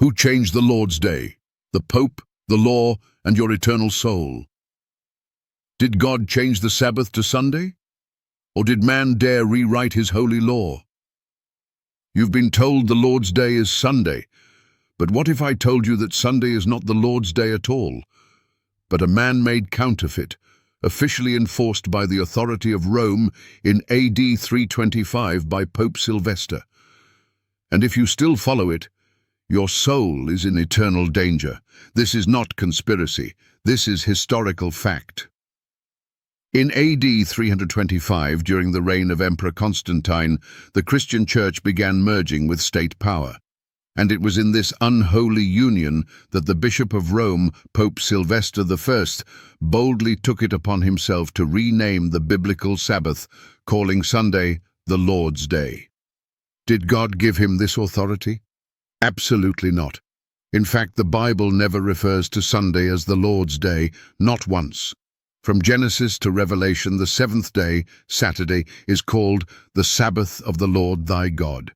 Who changed the Lord's day? The Pope, the law, and your eternal soul. Did God change the Sabbath to Sunday? Or did man dare rewrite his holy law? You've been told the Lord's day is Sunday, but what if I told you that Sunday is not the Lord's day at all, but a man-made counterfeit, officially enforced by the authority of Rome in AD 325 by Pope Sylvester? And if you still follow it, your soul is in eternal danger. This is not conspiracy. This is historical fact. In AD 325, during the reign of Emperor Constantine, the Christian Church began merging with state power. And it was in this unholy union that the Bishop of Rome, Pope Sylvester I, boldly took it upon himself to rename the biblical Sabbath, calling Sunday the Lord's Day. Did God give him this authority? Absolutely not. In fact, the Bible never refers to Sunday as the Lord's Day, not once. From Genesis to Revelation, the seventh day, Saturday, is called the Sabbath of the Lord thy God.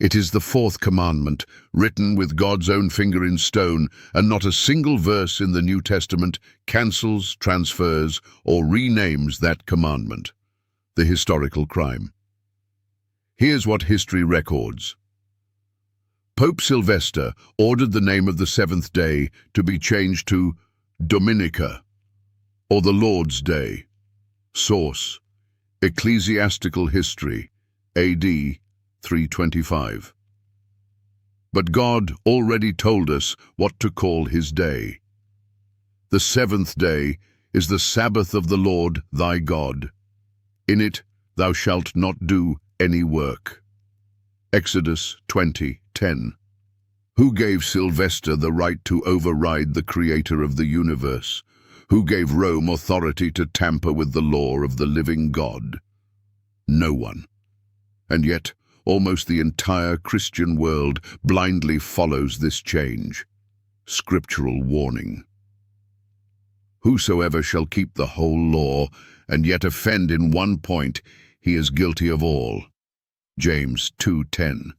It is the fourth commandment, written with God's own finger in stone, and not a single verse in the New Testament cancels, transfers, or renames that commandment. The historical crime. Here's what history records. Pope Sylvester ordered the name of the seventh day to be changed to Dominica, or the Lord's Day. Source: Ecclesiastical History, AD 325. But God already told us what to call his day. The seventh day is the Sabbath of the Lord thy God. In it thou shalt not do any work. Exodus 20:10. Who gave Sylvester the right to override the Creator of the universe? Who gave Rome authority to tamper with the law of the living God? No one. And yet, almost the entire Christian world blindly follows this change. Scriptural warning. Whosoever shall keep the whole law, and yet offend in one point, he is guilty of all. James 2:10.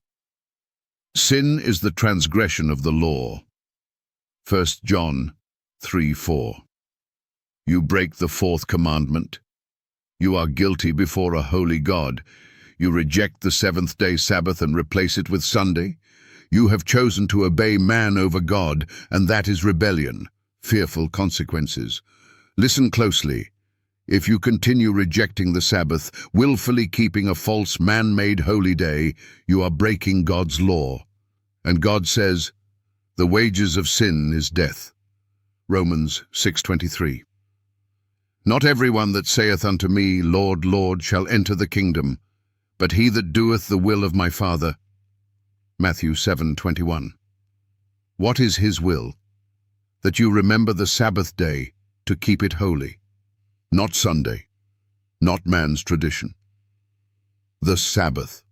Sin is the transgression of the law. 1 John 3:4. You break the fourth commandment. You are guilty before a holy God. You reject the seventh-day Sabbath and replace it with Sunday. You have chosen to obey man over God, and that is rebellion, fearful consequences. Listen closely. If you continue rejecting the Sabbath, willfully keeping a false man-made holy day, you are breaking God's law. And God says, the wages of sin is death. Romans 6:23. Not everyone that saith unto me, Lord, Lord, shall enter the kingdom, but he that doeth the will of my Father. Matthew 7:21. What is his will? That you remember the Sabbath day to keep it holy. Not Sunday, not man's tradition. The Sabbath.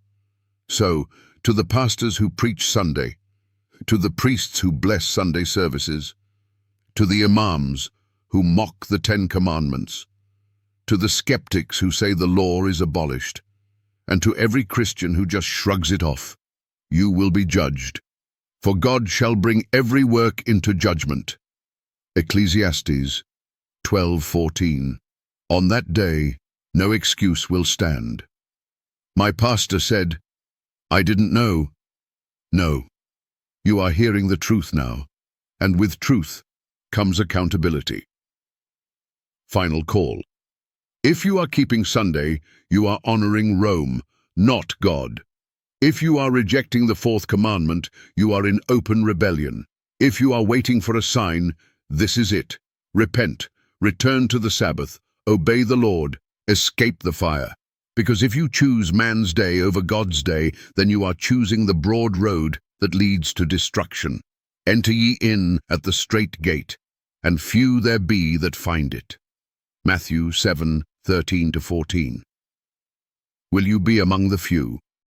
So, to the pastors who preach Sunday, to the priests who bless Sunday services, to the imams who mock the 10 Commandments, to the skeptics who say the law is abolished, and to every Christian who just shrugs it off, you will be judged. For God shall bring every work into judgment. Ecclesiastes 12:14. On that day, no excuse will stand. My pastor said, I didn't know. No, you are hearing the truth now, and with truth comes accountability. Final call. If you are keeping Sunday, you are honoring Rome, not God. If you are rejecting the fourth commandment, you are in open rebellion. If you are waiting for a sign, this is it. Repent, return to the Sabbath, obey the Lord, escape the fire. Because if you choose man's day over God's day, then you are choosing the broad road that leads to destruction. Enter ye in at the strait gate, and few there be that find it. Matthew 7:13-14. Will you be among the few?